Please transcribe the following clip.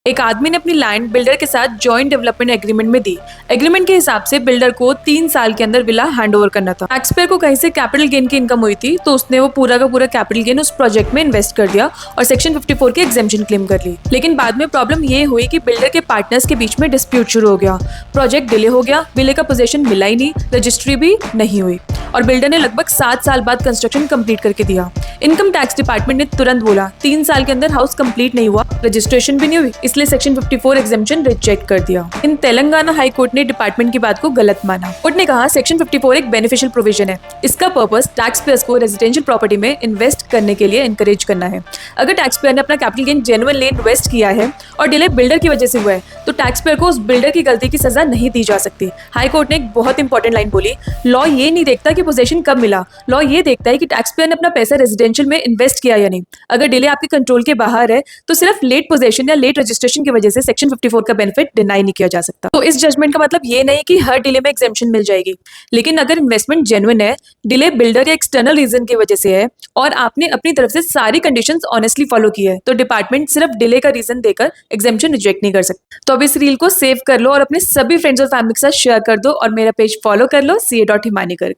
एक आदमी ने अपनी लैंड बिल्डर के साथ जॉइंट डेवलपमेंट एग्रीमेंट में दी। एग्रीमेंट के हिसाब से बिल्डर को 3 साल के अंदर विला हैंड ओवर करना था। टैक्सपेयर को कहीं से कैपिटल गेन की इनकम हुई थी, तो उसने वो पूरा का पूरा कैपिटल गेन उस प्रोजेक्ट में इन्वेस्ट कर दिया और सेक्शन 54 की एग्जेम्पशन क्लेम कर ली। लेकिन बाद में प्रॉब्लम ये हुई कि बिल्डर के पार्टनर्स के बीच में डिस्प्यूट शुरू हो गया। प्रोजेक्ट डिले हो गया, विले का पोजीशन मिला ही नहीं, रजिस्ट्री भी नहीं हुई और बिल्डर ने लगभग 7 साल बाद कंस्ट्रक्शन कंप्लीट करके दिया। इनकम टैक्स डिपार्टमेंट ने तुरंत बोला 3 साल के अंदर हाउस कंप्लीट नहीं हुआ, रजिस्ट्रेशन भी नहीं हुई, इसलिए सेक्शन 54 एग्जेम्पशन रिजेक्ट कर दिया। इन तेलंगाना हाई कोर्ट ने डिपार्टमेंट की बात को गलत माना। कोर्ट ने कहा सेक्शन 54 एक बेनिफिशियल प्रोविजन है। इसका पर्पस टैक्स पेयर्स को रेजिडेंशियल प्रॉपर्टी में इन्वेस्ट करने के लिए एनकरेज करना है। अगर टैक्स पेयर ने अपना कैपिटल गेन जेन्युइनली इन्वेस्ट किया है और डिले बिल्डर की वजह से हुआ है, तो टैक्स पेयर को उस बिल्डर की गलती की सजा नहीं दी जा सकती। हाई कोर्ट ने एक बहुत इंपॉर्टेंट लाइन बोली, लॉ ये नहीं देखता कि पोजीशन कब मिला, लॉ ये देखता है कि टैक्स पेयर ने अपना पैसा रेजिडेंशियल में इन्वेस्ट किया या नहीं। अगर डिले आपके कंट्रोल के बाहर है, तो सिर्फ लेट पोजीशन या लेट रजिस्ट्रेशन की वजह से सेक्शन 54 का बेनिफिट डिनाई नहीं किया जा सकता। तो इस जजमेंट का मतलब ये नहीं कि हर डिले में एग्जेम्पशन मिल जाएगी, लेकिन अगर इन्वेस्टमेंट जेन्युइन है, डिले बिल्डर या एक्सटर्नल रीजन की वजह से है और आपने अपनी तरफ से सारी कंडीशंस ऑनेस्टली फॉलो की है, तो डिपार्टमेंट सिर्फ डिले का रीजन देकर एग्जेम्पशन रिजेक्ट नहीं कर सकता। तो अब इस रील को सेव कर लो और अपने सभी फ्रेंड्स और फैमिली के साथ शेयर कर दो और मेरा पेज फॉलो कर लो, ca.himani गर्ग।